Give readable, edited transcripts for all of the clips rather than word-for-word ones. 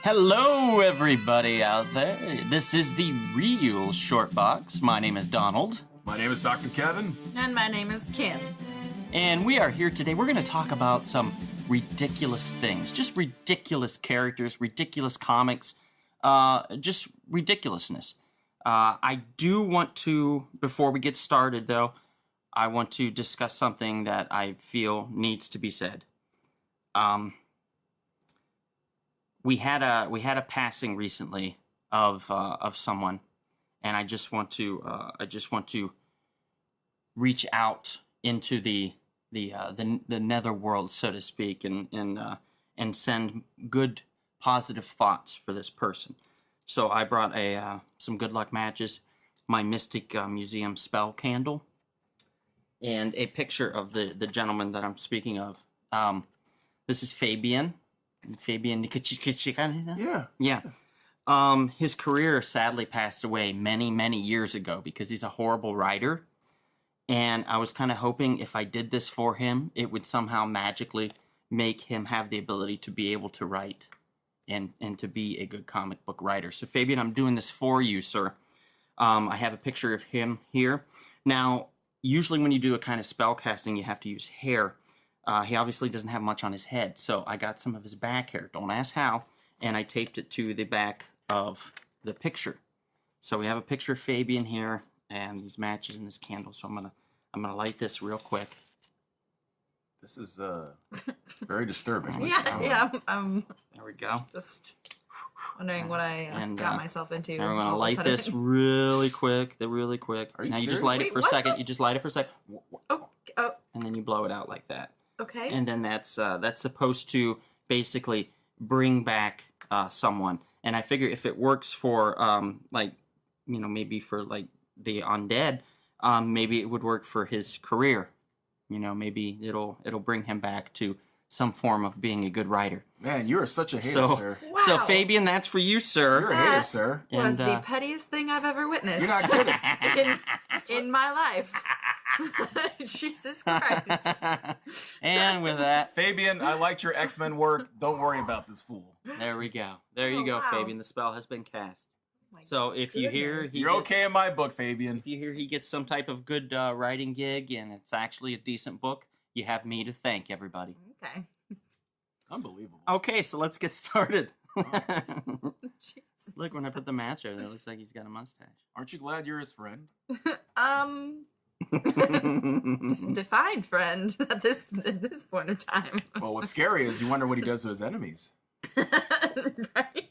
Hello, everybody out there. This is the Real Short Box. My name is Donald. My name is Dr. Kevin. And my name is Kim. And we are here today. We're going to talk about some ridiculous things. Just ridiculous characters, ridiculous comics, just ridiculousness. I do want to, before we get started though, I want to discuss something that I feel needs to be said. We had a passing recently of someone, and I just want to reach out into the netherworld, so to speak, and send good positive thoughts for this person. So I brought some good luck matches, my Mystic Museum spell candle, and a picture of the gentleman that I'm speaking of. This is Fabian. Fabian Yeah. Yeah. His career sadly passed away many years ago because he's a horrible writer. And I was kind of hoping if I did this for him, it would somehow magically make him have the ability to be able to write and to be a good comic book writer. So Fabian, I'm doing this for you, sir. I have a picture of him here. Now, usually when you do a kind of spell casting, you have to use hair. He obviously doesn't have much on his head, so I got some of his back hair. Don't ask how. And I taped it to the back of the picture. So we have a picture of Fabian here, and these matches and this candle. So I'm gonna light this real quick. This is very disturbing. Yeah. There we go. Just wondering what I got myself into. And we're gonna all of a light sudden. this really quick. Really quick. Are you now you just serious? light it Wait, for a what second. the- You just light it for a second. Oh, And then you blow it out like that. okay. And then that's supposed to basically bring back someone. And I figure if it works for maybe for like the undead, maybe it would work for his career. Maybe it'll bring him back to some form of being a good writer. Man, you are such a hater, sir. Wow. So Fabian, that's for you, sir. You're a hater, sir. was And, the pettiest thing I've ever witnessed. You're not kidding. in my life. Jesus Christ. And with that, Fabian, I liked your X-Men work. Don't worry about this fool. there we go. There you Oh, go, wow. Fabian. The spell has been cast. My So if you hear goodness. You're okay in my book, Fabian. If you hear he gets some type of good writing gig and it's actually a decent book, you have me to thank, everybody. Okay. Unbelievable. Okay, so let's get started. Jesus. Look, when I put the match there, it looks like he's got a mustache. Aren't you glad you're his friend? Define friend at this point of time. Well, what's scary is you wonder what he does to his enemies. Right?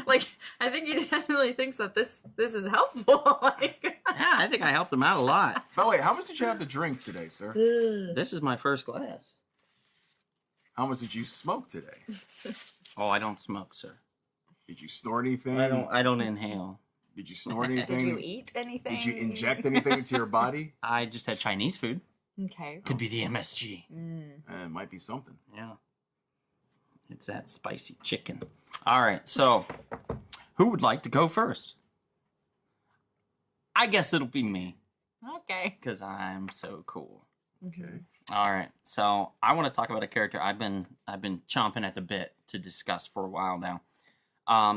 Like, I think he definitely thinks that this is helpful. Like, Yeah, I think I helped him out a lot. By the way, how much did you have to drink today, sir? This is my first glass. How much did you smoke today? Oh, I don't smoke, sir. Did you snort anything? I don't inhale. Did you snort anything? Did you eat anything? Did you inject anything into your body? I just had Chinese food. Okay. Could be the MSG. It might be something. Yeah. It's that spicy chicken. All right, so who would like to go first? I guess it'll be me, Okay. because I'm so cool. Okay. All right, so I want to talk about a character I've been chomping at the bit to discuss for a while now.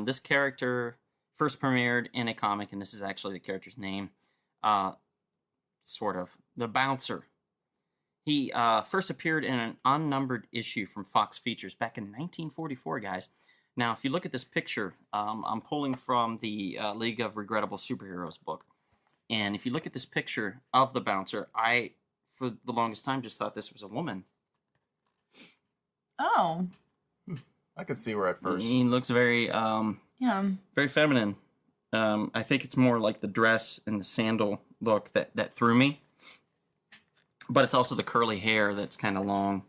This character first premiered in a comic, and this is actually the character's name, sort of, the Bouncer. He first appeared in an unnumbered issue from Fox Features back in 1944, guys. Now, if you look at this picture, I'm pulling from the League of Regrettable Superheroes book. And if you look at this picture of the Bouncer, I, for the longest time, just thought this was a woman. Oh. I could see where at first. He looks very, Yeah. very feminine. I think it's more like the dress and the sandal look that threw me. But it's also the curly hair that's kind of long.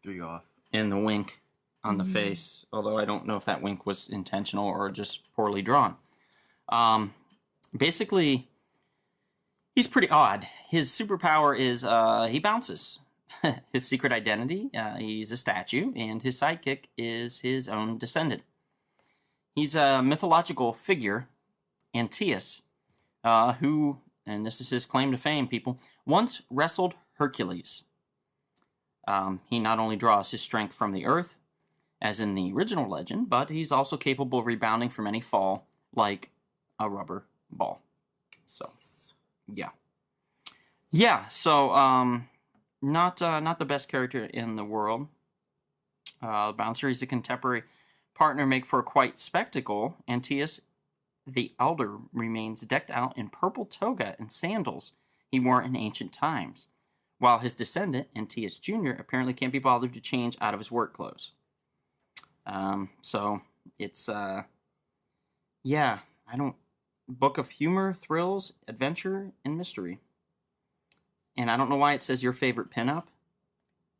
Threw you off. And the wink on the face, although I don't know if that wink was intentional or just poorly drawn. Basically, he's pretty odd. His superpower is he bounces. His secret identity, he's a statue, and his sidekick is his own descendant. He's a mythological figure, Antaeus, who, and this is his claim to fame, people, once wrestled Hercules. He not only draws his strength from the earth, as in the original legend, but he's also capable of rebounding from any fall like a rubber ball. So, yeah. Yeah, so not the best character in the world. Bouncer is a contemporary partner make for a quite spectacle. Antaeus the Elder remains decked out in purple toga and sandals he wore in ancient times, while his descendant, Antaeus Jr., apparently can't be bothered to change out of his work clothes. So it's, yeah, I don't, book of humor, thrills, adventure, and mystery. And I don't know why it says your favorite pinup.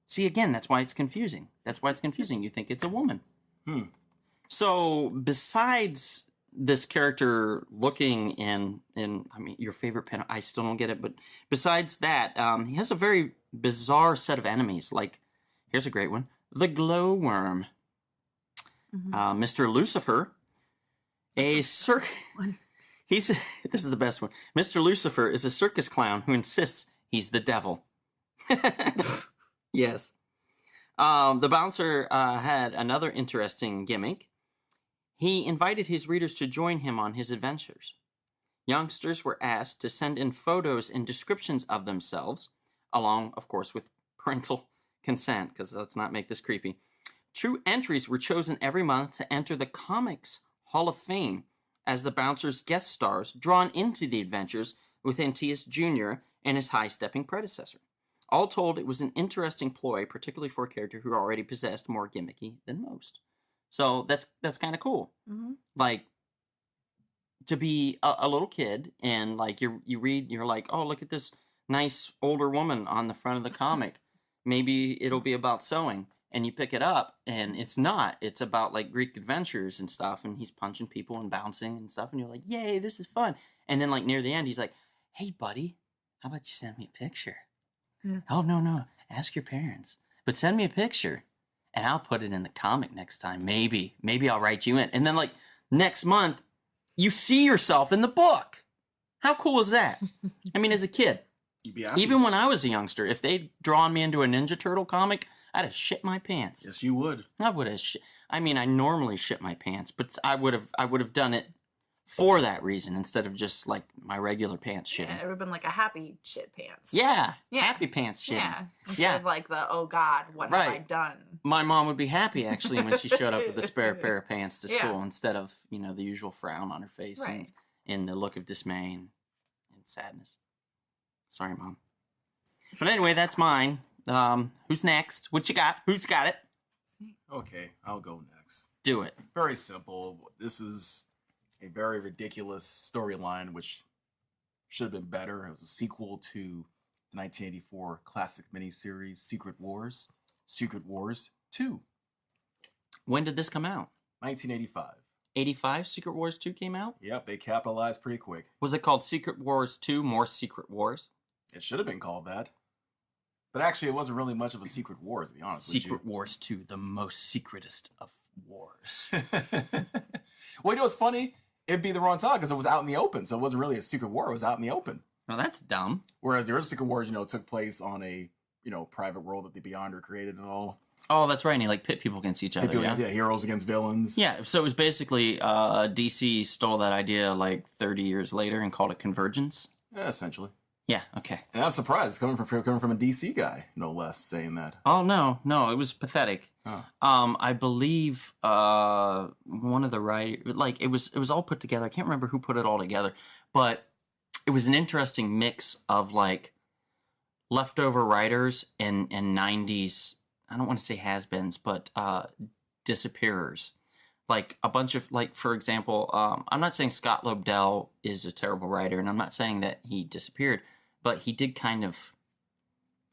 See, again, that's why it's confusing. You think it's a woman. So besides this character looking in I mean, your favorite pinup, I still don't get it, but besides that, he has a very bizarre set of enemies. Like, here's a great one. The glowworm. Mr. Lucifer, this is the best one. Mr. Lucifer is a circus clown who insists he's the devil. Yes. The bouncer had another interesting gimmick. He invited his readers to join him on his adventures. Youngsters were asked to send in photos and descriptions of themselves, along, of course, with parental consent, because let's not make this creepy. True entries were chosen every month to enter the Comics Hall of Fame as the bouncer's guest stars drawn into the adventures with Antaeus Jr. and his high-stepping predecessor. All told, it was an interesting ploy, particularly for a character who already possessed more gimmicky than most. So that's kind of cool. Like, to be a little kid and like you read, you're like, oh, look at this nice older woman on the front of the comic. Maybe it'll be about sewing. And you pick it up, and it's not. It's about, like, Greek adventures and stuff, and he's punching people and bouncing and stuff, and you're like, yay, this is fun. And then, like, near the end, he's like, hey, buddy, how about you send me a picture? Oh, no, ask your parents. But send me a picture, and I'll put it in the comic next time. Maybe I'll write you in. And then, like, next month, you see yourself in the book. How cool is that? I mean, as a kid, even when I was a youngster, if they'd drawn me into a Ninja Turtle comic, I'd have shit my pants. Yes, you would. I would have I mean, I normally shit my pants, but I would have done it for that reason instead of just like my regular pants shitting. Yeah, it would have been like a happy shit pants. Yeah. Happy pants shitting. Yeah. Instead of like the, oh God, what have I done? My mom would be happy actually when she showed up with a spare pair of pants to school instead of, the usual frown on her face and the look of dismay and sadness. Sorry, Mom. But anyway, that's mine. Who's next? What you got? Who's got it? Okay, I'll go next. Do it. Very simple. This is a very ridiculous storyline, which should have been better. It was a sequel to the 1984 classic miniseries Secret Wars 2. When did this come out? 1985. 85, Secret Wars 2 came out? Yep, they capitalized pretty quick. Was it called Secret Wars 2, More Secret Wars? It should have been called that. But actually, it wasn't really much of a Secret Wars, to be honest with you. Secret Wars 2, the most secretest of wars. Well, you know what's funny? It'd be the wrong time because it was out in the open, so it wasn't really a secret war. It was out in the open. Well, that's dumb. Whereas the other Secret Wars, took place on a, private world that the Beyonder created and all. Oh, that's right. And he pit people against each other. Heroes against villains. Yeah, so it was basically DC stole that idea like 30 years later and called it Convergence. Yeah, essentially. Yeah, okay. And I'm surprised coming from a DC guy, no less, saying that. Oh, no, it was pathetic. Oh. I believe one of the writers, like, it was all put together. I can't remember who put it all together, but it was an interesting mix of, like, leftover writers and 90s, I don't want to say has-beens, but disappearers. Like, a bunch of, like, for example, I'm not saying Scott Lobdell is a terrible writer, and I'm not saying that he disappeared, but he did kind of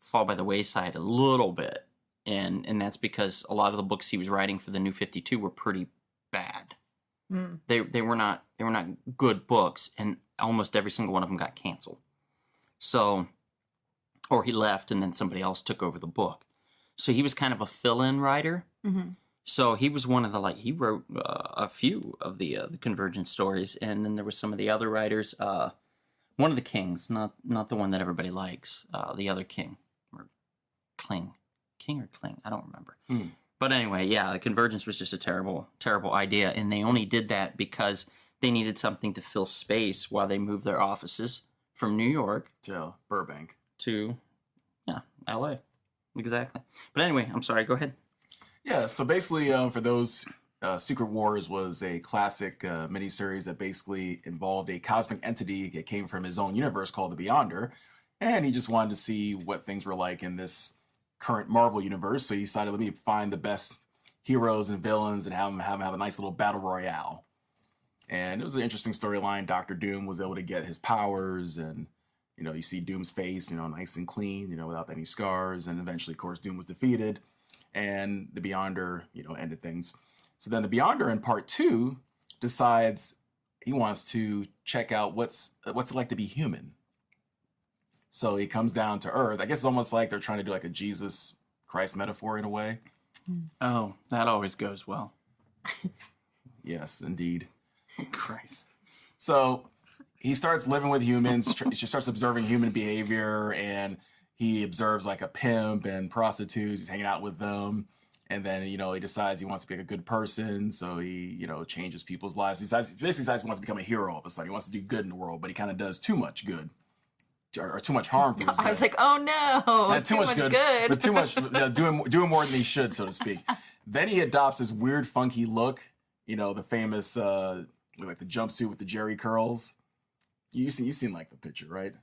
fall by the wayside a little bit. And that's because a lot of the books he was writing for the New 52 were pretty bad. They were not good books, and almost every single one of them got canceled. So, or he left and then somebody else took over the book. So he was kind of a fill-in writer. So he was one of the, like, he wrote a few of the Convergence stories, and then there were some of the other writers. One of the Kings, not the one that everybody likes, the other King, or King or Kling, I don't remember. But anyway, yeah, the Convergence was just a terrible, terrible idea, and they only did that because they needed something to fill space while they moved their offices from New York To Burbank. to, yeah, L.A. Exactly. But anyway, I'm sorry. Go ahead. Yeah, so basically, for those, Secret Wars was a classic miniseries that basically involved a cosmic entity that came from his own universe called the Beyonder, and he just wanted to see what things were like in this current Marvel universe. So he decided, let me find the best heroes and villains and have them have a nice little battle royale. And it was an interesting storyline. Dr. Doom was able to get his powers, and you see Doom's face, nice and clean, without any scars. And eventually, of course, Doom was defeated, and the Beyonder, ended things. So then the Beyonder in part 2 decides he wants to check out what's it like to be human. So he comes down to Earth. I guess it's almost like they're trying to do like a Jesus Christ metaphor in a way. Oh, that always goes well. Yes, indeed. Christ. So he starts living with humans. He just starts observing human behavior, and he observes like a pimp and prostitutes. He's hanging out with them. And then, he decides he wants to be like a good person. So he, changes people's lives. He decides he wants to become a hero all of a sudden. He wants to do good in the world, but he kind of does too much good. Or too much harm through his I was like, oh no, too much good, but too much doing more than he should, so to speak. Then he adopts this weird, funky look. The famous like the jumpsuit with the Jerry curls. You've seen like the picture, right?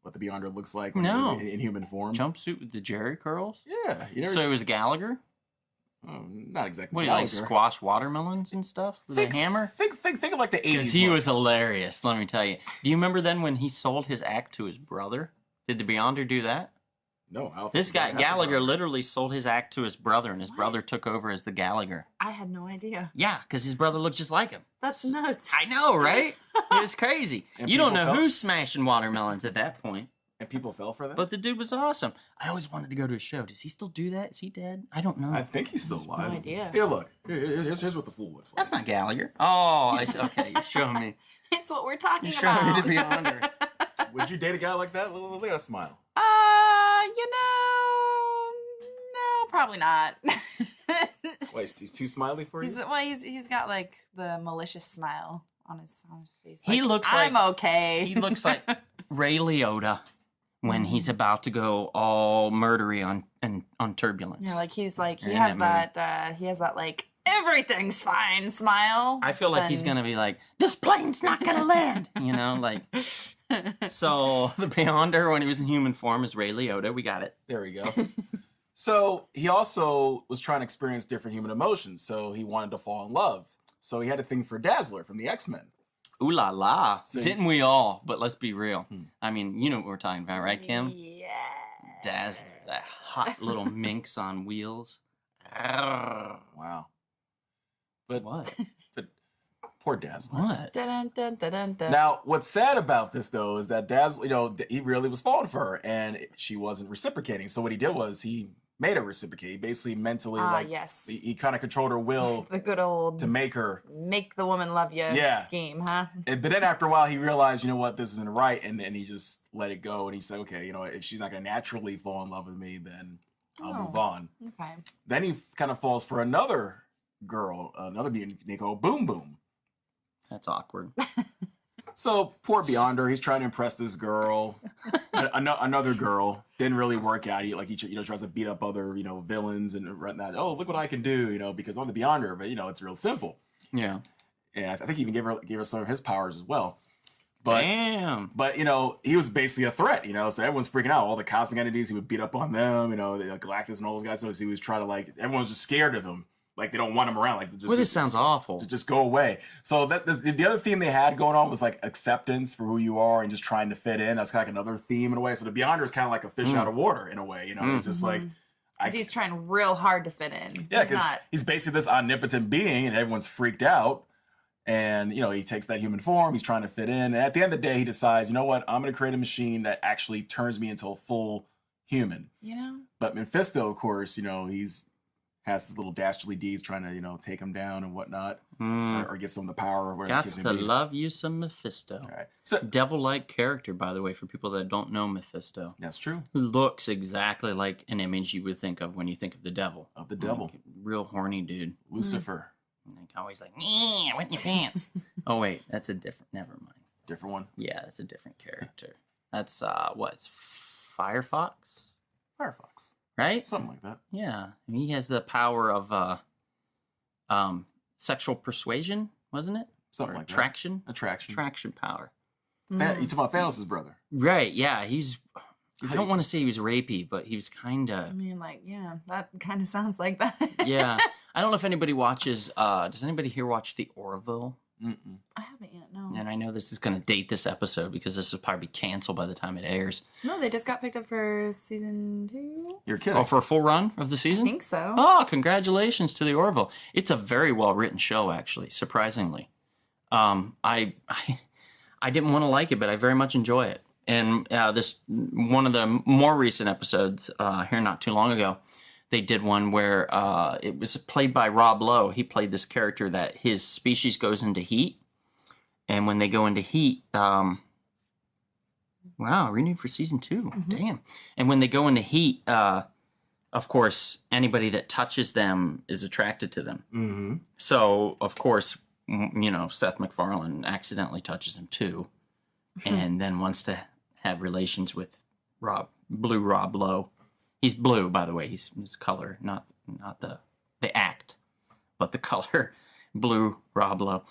What the Beyonder looks like in human form. Jumpsuit with the Jerry curls? Yeah, So it was Gallagher? Oh, not exactly. What, Gallagher. like squash watermelons and stuff with a hammer? Think of like the 80s. Because he look. was hilarious, let me tell you. Do you remember then when he sold his act to his brother? Did the Beyonder do that? No, I don't This think guy, that's Gallagher, about it. literally sold his act to his brother, and his brother took over as the Gallagher. I had no idea. Yeah, because his brother looked just like him. That's nuts. I know, right? It was crazy. And You don't people know felt- who's smashing watermelons at that point. And people fell for that. But the dude was awesome. I always wanted to go to a show. Does he still do that? Is he dead? I don't know. I think he's still alive. No idea. Here, look. Here's what the fool looks like. That's not Gallagher. Oh, I see. Okay, you're showing me. It's what we're talking You're showing me about. the Beyonder. Would you date a guy like that? Look at that smile. No, probably not. Wait, he's too smiley for you? He's got like the malicious smile on his face. He Like, looks I'm like- okay. He looks like Ray Liotta when he's about to go all murdery on Turbulence. Yeah, like he's like he In has that that he has that like everything's fine smile. I feel like he's Then- gonna be like, this plane's not gonna land. Like. So the Beyonder, when he was in human form, is Ray Liotta. We got it. There we go. So he also was trying to experience different human emotions. So he wanted to fall in love. So he had a thing for Dazzler from the X-Men. Ooh la la. So- Didn't we all? But let's be real. I mean, you know what we're talking about, right, Kim? Yeah. Dazzler, that hot little minx on wheels. Arrgh. Wow. But What? poor Dazzler. What? Dun, dun, dun, dun, dun. Now, what's sad about this, though, is that Dazzler, he really was falling for her, and she wasn't reciprocating. So what he did was he made her reciprocate. He basically mentally, yes. he kind of controlled her will The good old to make her. make the woman love you Yeah. scheme, huh? But then after a while, he realized, you know what, this isn't right, and he just let it go. And he said, okay, if she's not going to naturally fall in love with me, then I'll move on. Okay. Then he kind of falls for another girl, another mutant called Boom Boom. That's awkward. So poor Beyonder, he's trying to impress this girl, another girl. Didn't really work out. He tries to beat up other villains and that. Oh, look what I can do, because I'm the Beyonder. But it's real simple. Yeah. And I think he even gave her some of his powers as well. But Damn. But he was basically a threat. So everyone's freaking out. All the cosmic entities, he would beat up on them. Galactus and all those guys. So he was trying to everyone was just scared of him. Like they don't want him around. Like Well, this sounds awful. to just go away. So the other theme they had going on was like acceptance for who you are and just trying to fit in. That's kind of like another theme in a way. So the Beyonder is kind of like a fish out of water in a way. It's just like Because he's trying real hard to fit in. yeah, He's because not. he's basically this omnipotent being and everyone's freaked out. And he takes that human form. He's trying to fit in. And at the end of the day, he decides, you know what? I'm going to create a machine that actually turns me into a full human. But Mephisto, of course, has his little dastardly deeds trying to, take him down and whatnot, or get some of the power. Or whatever the Gots case to may be. love you some Mephisto. All right. So Devil-like character, by the way, for people that don't know Mephisto. that's true. Looks exactly like an image you would think of when you think of the devil. Of the devil. real horny dude. Lucifer. Like always like, yeah, wet in your pants. Oh wait, that's a different. Never mind. Different one. Yeah, that's a different character. That's what's Firefox, Firefox. right? Something like that. Yeah, and he has the power of sexual persuasion, wasn't it? Something Or like attraction. that. Attraction. Attraction power. You talking about Thanos' brother? Right. Yeah, he's I like- don't want to say he was rapey, but he was kind I of. mean, like, yeah, that kind of sounds like that. Yeah. I don't know if anybody watches. Does anybody here watch The Orville? Mm-mm. I haven't yet, no. And I know this is going to date this episode because this will probably be canceled by the time it airs. No, they just got picked up for season 2. You're kidding. Oh, for a full run of the I season? think so. Oh, congratulations to The Orville. It's a very well written show, actually, surprisingly. I didn't want to like it, but I very much enjoy it. And this one of the more recent episodes here not too long ago, they did one where it was played by Rob Lowe. He played this character that his species goes into heat. And when they go into heat, wow, renewed for season 2. Mhm. Damn. And when they go into heat, of course, anybody that touches them is attracted to them. Mm-hmm. So, of course, Seth MacFarlane accidentally touches him too. And then wants to have relations with Blue Rob Lowe. He's blue, by the way. His color, not the act, but the color, Blue Rob Lowe.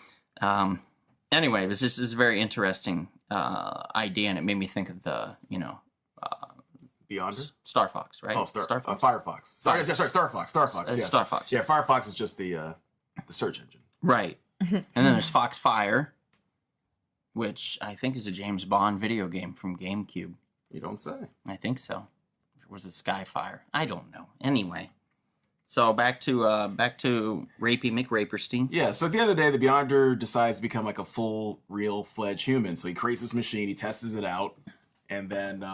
Anyway, it was just a very interesting idea, and it made me think of the Beyonder? Star Fox, right? Oh, Star Fox. Firefox. Sorry, Star Fox. Star Fox. Yes. Star Fox. Yeah, Firefox is just the search engine. Right. And then there's Foxfire, which I think is a James Bond video game from GameCube. You don't say. I think so. Or was it Skyfire? I don't know. Anyway, so back to Rapey McRaperstein. Yeah, so at the end of the day, the Beyonder decides to become like a full, real-fledged human. So he creates this machine, he tests it out, and then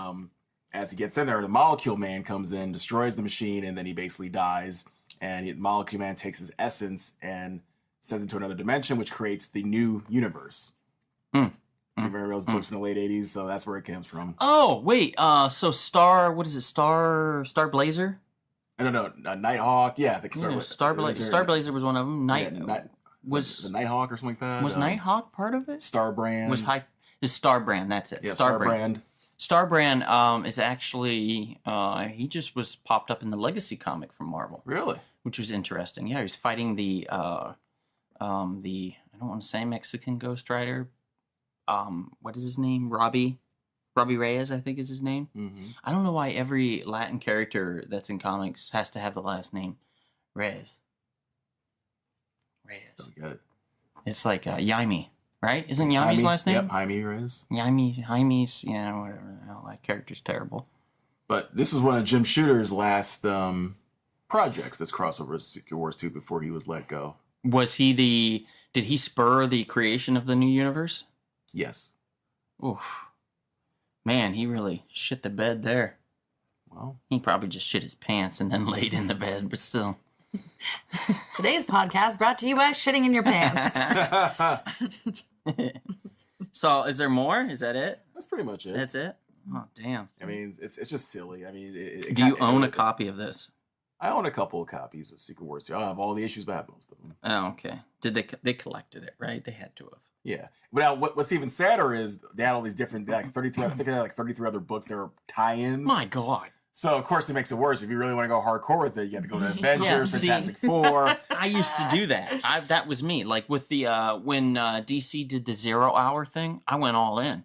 as he gets in there, the Molecule Man comes in, destroys the machine, and then he basically dies. And the Molecule Man takes his essence and sends it to another dimension, which creates the new universe. So remember those books from the late 80s, so that's where it comes from. Oh, wait. So what is it? Star Blazer? No, Nighthawk. Yeah, I think Star Blazer was one of them. Was the Nighthawk or something like that? Was Nighthawk part of it? Starbrand. Is Starbrand, that's it. Yeah, Starbrand. Starbrand is actually he just was popped up in the Legacy comic from Marvel. Really? Which was interesting. Yeah, he was fighting the I don't want to say Mexican Ghost Rider. What is his name? Robbie Reyes, I think is his name. Mm-hmm. I don't know why every Latin character that's in comics has to have the last name Reyes. Don't get it. It's like Jaime, right? Isn't Jaime's last name? Yep, Jaime Reyes. Jaime's, whatever the hell. That character's terrible. But this is one of Jim Shooter's last projects, this crossover with Secret Wars 2 before he was let go. Did he spur the creation of the new universe? Yes. Oof. Man, he really shit the bed there. Well, he probably just shit his pants and then laid in the bed, but still. Today's podcast brought to you by shitting in your pants. So, is there more? Is that it? That's pretty much it. That's it? Oh, damn. I mean, it's just silly. I mean, do you own a copy of this? I own a couple of copies of Secret Wars 2. I don't have all the issues, but I have most of them. Oh, okay. Did they collected it, right? They had to have. Yeah. But now, what's even sadder is they had all these different, like 33, I think they had like 33 other books. There were tie-ins. My God. So, of course, it makes it worse. If you really want to go hardcore with it, you have to go to Avengers, Yeah, see? Fantastic Four. I used to do that. That was me. Like with the when DC did the 0 Hour thing, I went all in.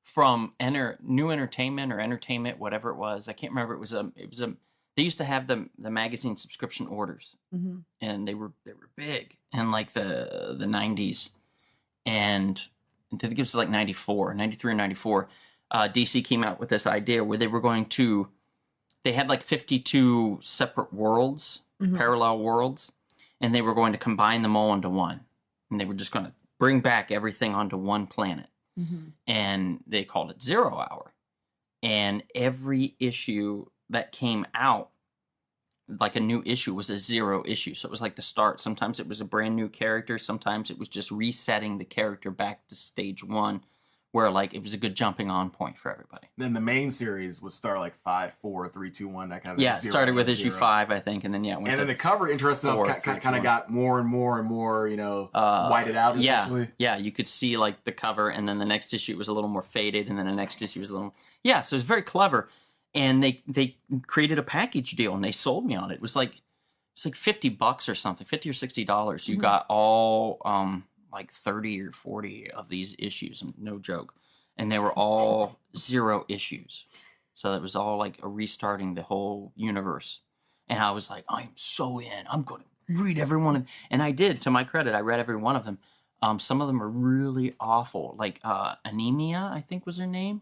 From New Entertainment or Entertainment, whatever it was. I can't remember. It was a. They used to have the magazine subscription orders, and they were big in like the 90s, and I think it was like 93 or 94. DC came out with this idea where they were going to. They had like 52 separate worlds, parallel worlds, and they were going to combine them all into one. And they were just going to bring back everything onto one planet. And they called it 0 Hour. And every issue that came out, like a new issue, was a 0 issue. So it was like the start. Sometimes it was a brand new character. Sometimes it was just resetting the character back to stage 1, where like it was a good jumping on point for everybody. Then the main series would start like 5, 4, 3, 2, 1. That kind of Yeah, it started with issue 5, I think, and then went and to then the cover, interesting enough, 4, kind 3, of 2, got more and more and more, whited out. Essentially. Yeah, you could see like the cover, and then the next issue was a little more faded, and then the next issue was a little so it's very clever. And they created a package deal, and they sold me on it. It was like $50 or something, $50 or $60. You got all like 30 or 40 of these issues, no joke, and they were all 0 issues. So it was all like a restarting the whole universe. And I was like, I'm so in. I'm going to read every one of them. And I did. To my credit, I read every one of them. Some of them are really awful. Like Anemia, I think was her name.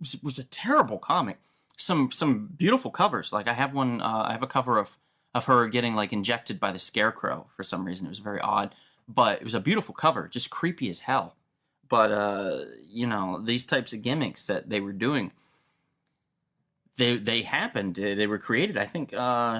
It was a terrible comic. Some beautiful covers. Like I have one. I have a cover of her getting like injected by the Scarecrow for some reason. It was very odd, but it was a beautiful cover. Just creepy as hell. But these types of gimmicks that they were doing, they happened. They were created. I think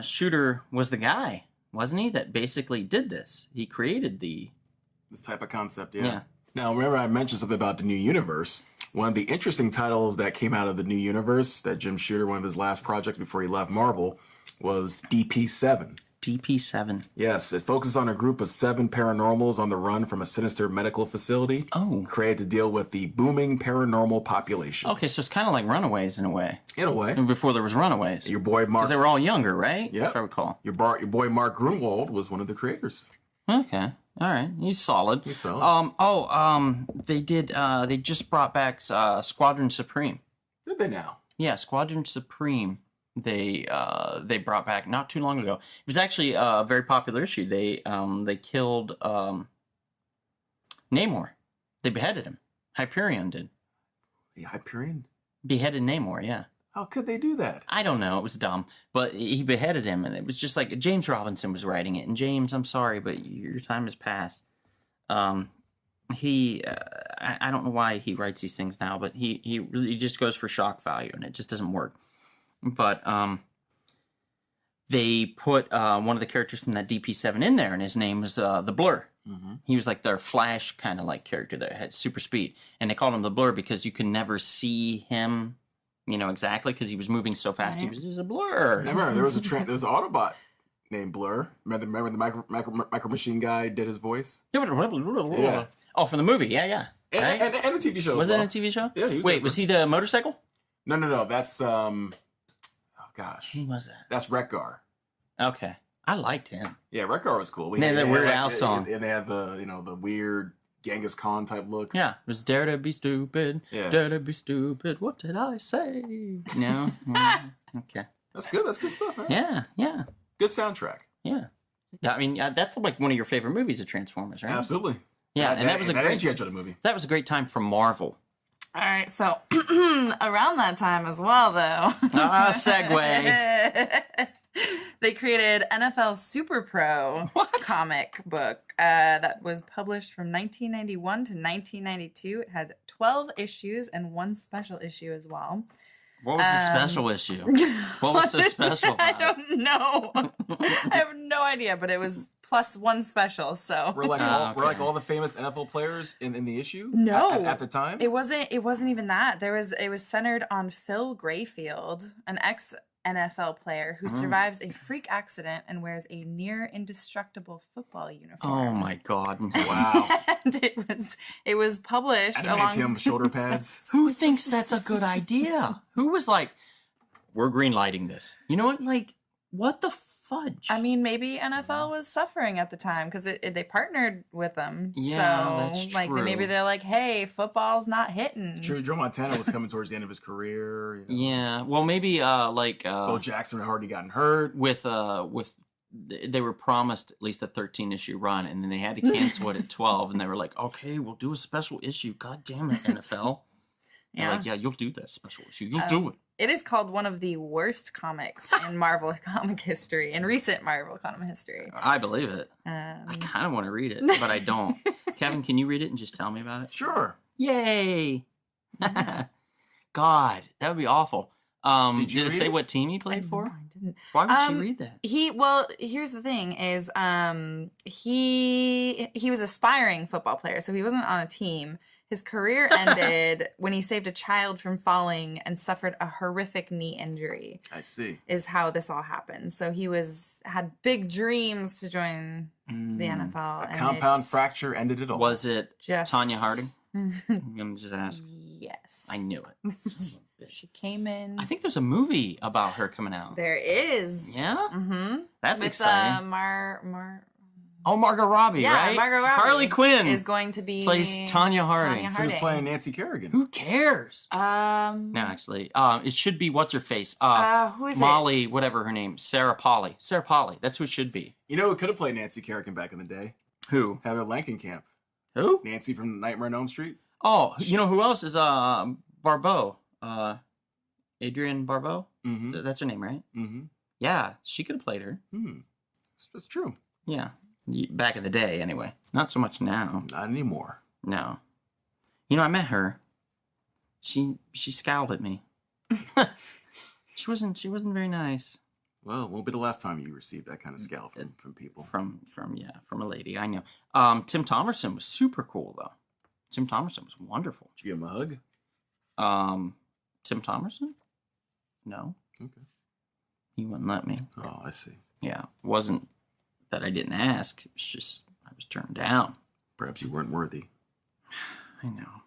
Shooter was the guy, wasn't he? That basically did this. He created this type of concept. Yeah. Now, remember I mentioned something about the New Universe. One of the interesting titles that came out of the New Universe that Jim Shooter, one of his last projects before he left Marvel, was DP7. DP7. Yes, it focuses on a group of 7 paranormals on the run from a sinister medical facility. Oh. Created to deal with the booming paranormal population. Okay, so it's kind of like Runaways in a way. In a way. Before there was Runaways. Your boy Mark. Because they were all younger, right? Yeah. If I recall. Your boy Mark Grunwald was one of the creators. Okay. All right. He's solid. He's solid. They just brought back Squadron Supreme. Did they now? Yeah, Squadron Supreme. They brought back not too long ago. It was actually a very popular issue. They killed Namor. They beheaded him. Hyperion did. The Hyperion? Beheaded Namor, yeah. How could they do that? I don't know. It was dumb. But he beheaded him, and it was just like James Robinson was writing it. And James, I'm sorry, but your time has passed. I don't know why he writes these things now, but he really just goes for shock value, and it just doesn't work. But they put one of the characters from that DP7 in there, and his name was the Blur. Mm-hmm. He was like their Flash kind of like character that had super speed, and they called him the Blur because you could never see him, exactly because he was moving so fast. Right. He was a blur. Remember, there was an Autobot named Blur. Remember the micro machine guy did his voice. Yeah. Oh, from the movie, yeah. And the TV show. Was that a TV show? Yeah. Wait, was he the motorcycle? No. That's oh gosh. Who was that? That's Wreck-Gar. Okay. I liked him. Yeah, Wreck-Gar was cool. They had that Weird Al song. And they had the, the weird Genghis Khan type look. Yeah. It was Dare to Be Stupid. Yeah. Dare to Be Stupid. What did I say? No? Okay. That's good. That's good stuff, man. Yeah. Good soundtrack. Yeah. I mean, that's like one of your favorite movies of Transformers, right? Absolutely. Yeah, and that was a great movie. That was a great time for Marvel. All right, so around that time as well, though. Segue. They created NFL Super Pro comic book that was published from 1991 to 1992. It had 12 issues and 1 special issue as well. What was the special issue? What was so special about I don't know. I have no idea, but it was plus 1 special. So we're like all the famous NFL players in the issue. No, at the time it wasn't even that. It was centered on Phil Grayfield, an ex-NFL player who survives a freak accident and wears a near indestructible football uniform. Oh my God! Wow! And it was published adamantium shoulder pads. Who thinks that's a good idea? Who was like, "We're greenlighting this"? You know what? Like, what the fudge? I mean, maybe NFL was suffering at the time because they partnered with them. Yeah, so that's like true. maybe they're like, "Hey, football's not hitting." True. Joe Montana was coming towards the end of his career. Yeah. Well, maybe Bo Jackson had already gotten hurt. With they were promised at least a 13-issue run, and then they had to cancel it at 12, and they were like, "Okay, we'll do a special issue." God damn it, NFL. Yeah. Like, yeah, you'll do that special issue. You'll do it. It is called one of the worst comics in Marvel comic history, in recent Marvel comic history. I believe it. I kind of want to read it, but I don't. Kevin, can you read it and just tell me about it? Sure. Yay! God, that would be awful. Did it say what team he played for? No, I didn't. Why would you read that? Well, here's the thing: he was an aspiring football player, so he wasn't on a team. His career ended when he saved a child from falling and suffered a horrific knee injury. I see. Is how this all happened. So he had big dreams to join the NFL. A compound fracture ended it all. Was it Just Tanya Harding? I'm just asking. Yes. I knew it. She came in. I think there's a movie about her coming out. There is. Yeah? Mm-hmm. That's With, exciting. Margot Robbie, yeah, right? Margot Robbie. Harley Quinn is going to be plays Tanya Harding. She was playing Nancy Kerrigan. Who cares? No, actually. It should be what's her face? Who is Molly, whatever her name. Sarah Polley. Sarah Polley. That's who it should be. You know who could have played Nancy Kerrigan back in the day? Who? Heather Langenkamp. Who? Nancy from Nightmare on Elm Street. Oh, you know who else is Barbeau? Adrienne Barbeau? Mm-hmm. So that's her name, right? Mm-hmm. Yeah, she could have played her. That's true. Yeah. Back in the day, anyway. Not so much now. Not anymore. No. You know, I met her. She scowled at me. She wasn't very nice. Well, it won't be the last time you receive that kind of scowl from people. From a lady, I know. Tim Thomerson was super cool though. Tim Thomerson was wonderful. Did you give him a hug? Tim Thomerson? No. Okay. He wouldn't let me. Oh, I see. Yeah. It wasn't that I didn't ask. It was just I was turned down. Perhaps you weren't worthy. I know.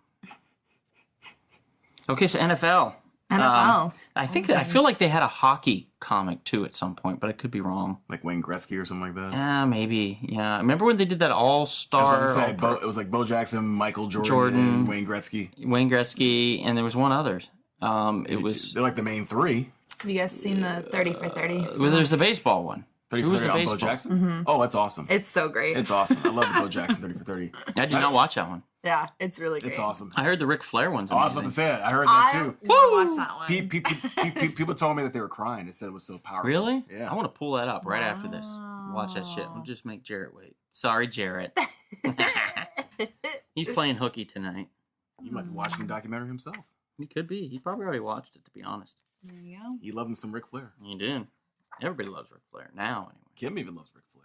Okay, so NFL. I feel like they had a hockey comic too at some point, but I could be wrong. Like Wayne Gretzky or something like that? Yeah, maybe. Yeah. Remember when they did that All-Star? It was like Bo Jackson, Michael Jordan, and Wayne Gretzky. Wayne Gretzky, and there was one other. They're like the main three. Have you guys seen the 30 for 30? Well, there's the baseball one. 30 Who for was 30 the on baseball? Bo Jackson? Mm-hmm. Oh, that's awesome. It's so great. It's awesome. I love the Bo Jackson 30 for 30. I did not watch that one. Yeah, it's really great. It's awesome. I heard the Ric Flair one's I was amazing. about to say it. I heard that too. Watch that one. People told me that they were crying. They said it was so powerful. Really? Yeah. I want to pull that up right after this. Watch that shit. We'll just make Jarrett wait. Sorry, Jarrett. He's playing hooky tonight. He might be watching the documentary himself. He could be. He probably already watched it, to be honest. There you go. He loved him some Ric Flair. He did. Everybody loves Ric Flair now, anyway. Kim even loves Ric Flair.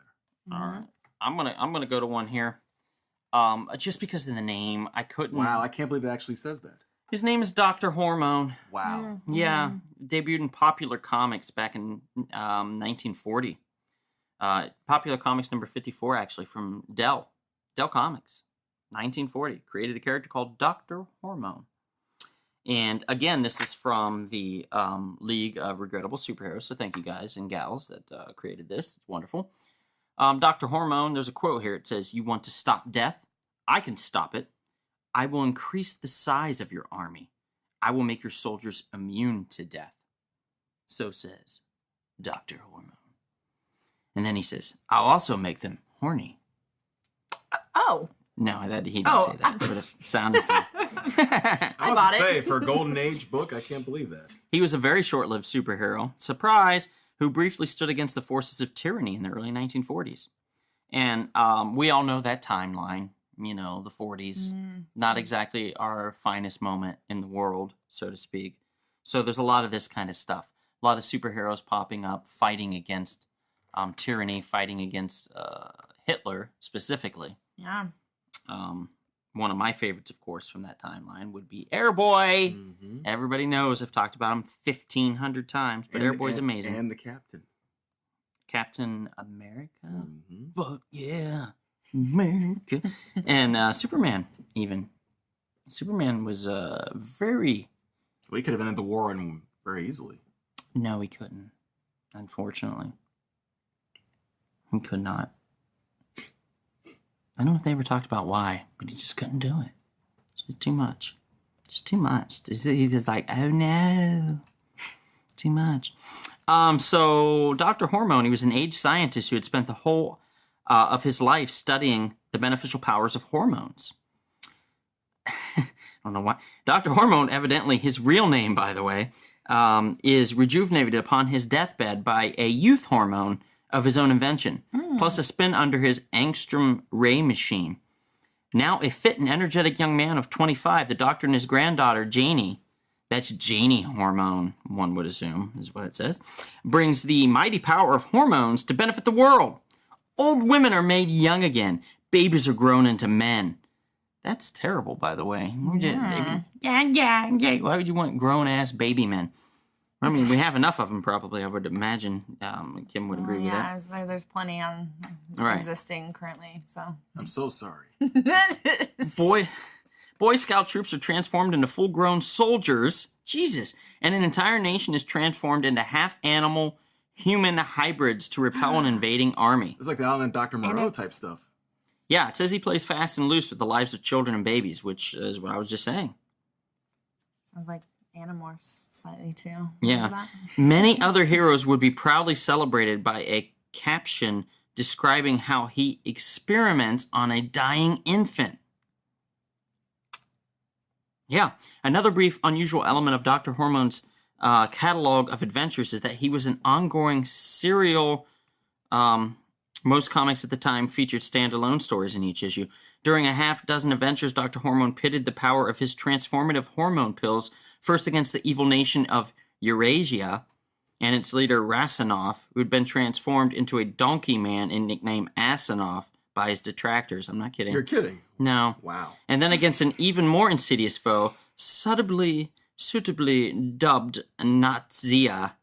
All right, I'm gonna go to one here. Just because of the name, I couldn't. Wow, I can't believe it actually says that. His name is Dr. Hormone. Wow. Yeah, debuted in Popular Comics back in 1940. Popular Comics number 54, actually, from Dell Comics, 1940. Created a character called Dr. Hormone. And again, this is from the League of Regrettable Superheroes. So thank you guys and gals that created this. It's wonderful. Dr. Hormone, there's a quote here. It says, "You want to stop death? I can stop it. I will increase the size of your army. I will make your soldiers immune to death." So says Dr. Hormone. And then he says, "I'll also make them horny." Oh. No, he didn't say that. But it sounded funny. I bought was to it. say, for a Golden Age book, I can't believe that. He was a very short-lived superhero, surprise, who briefly stood against the forces of tyranny in the early 1940s. And we all know that timeline, you know, the 40s, not exactly our finest moment in the world, so to speak. So there's a lot of this kind of stuff. A lot of superheroes popping up, fighting against tyranny, fighting against Hitler specifically. Yeah. One of my favorites, of course, from that timeline would be Airboy. Mm-hmm. Everybody knows I've talked about him 1,500 times, but Airboy's amazing. And the Captain. Captain America? Mm-hmm. Fuck yeah, America. And Superman, even. Superman was very... Well, he could have ended the war very easily. No, he couldn't, unfortunately. He could not. I don't know if they ever talked about why, but he just couldn't do it. It's just too much. Just too much. He was like, oh no. Too much. So Dr. Hormone, he was an aged scientist who had spent the whole of his life studying the beneficial powers of hormones. I don't know why. Dr. Hormone, evidently, his real name, by the way, is rejuvenated upon his deathbed by a youth hormone of his own invention, plus a spin under his angstrom ray machine. Now a fit and energetic young man of 25, the doctor and his granddaughter, Janie, that's Janie Hormone, one would assume, is what it says, brings the mighty power of hormones to benefit the world. Old women are made young again. Babies are grown into men. That's terrible, by the way. Yeah. Yeah. Why would you want grown-ass baby men? I mean, we have enough of them, probably. I would imagine Kim would agree with that. There's plenty on Right. existing currently. So I'm so sorry. Boy Scout troops are transformed into full-grown soldiers. Jesus. And an entire nation is transformed into half-animal, human hybrids to repel an invading army. It's like the Alan and Dr. Moreau type stuff. Yeah, it says he plays fast and loose with the lives of children and babies, which is what I was just saying. sounds like Animorphs slightly too. Yeah. Remember that? Many other heroes would be proudly celebrated by a caption describing how he experiments on a dying infant. Yeah. Another brief, unusual element of Dr. Hormone's catalog of adventures is that he was an ongoing serial. Most comics at the time featured standalone stories in each issue. During a half dozen adventures, Dr. Hormone pitted the power of his transformative hormone pills first against the evil nation of Eurasia and its leader Rasinoff, who had been transformed into a donkey man and nicknamed Asinoff by his detractors. I'm not kidding. You're kidding. No. Wow. And then against an even more insidious foe, suitably dubbed Nazia,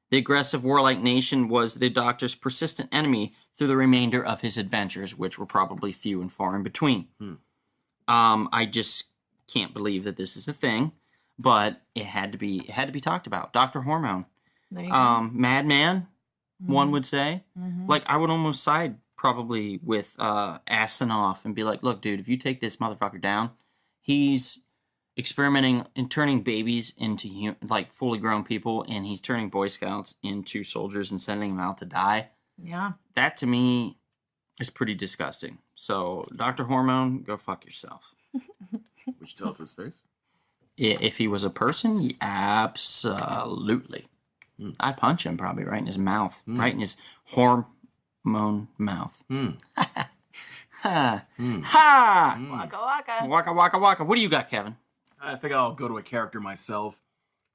the aggressive warlike nation was the Doctor's persistent enemy through the remainder of his adventures, which were probably few and far in between. I just can't believe that this is a thing, but it had to be talked about. Dr. Hormone. There you go. Madman, one would say. Mhm. Like, I would almost side probably with Asinoff and be like, look, dude, if you take this motherfucker down, he's experimenting and turning babies into like fully grown people, and he's turning Boy Scouts into soldiers and sending them out to die. Yeah. That to me is pretty disgusting. So, Dr. Hormone, go fuck yourself. Would you tell it to his face? If he was a person, absolutely. I'd punch him probably right in his mouth, right in his hormone mouth. Ha! Ha! Waka waka. Waka waka waka. What do you got, Kevin? I think I'll go to a character myself.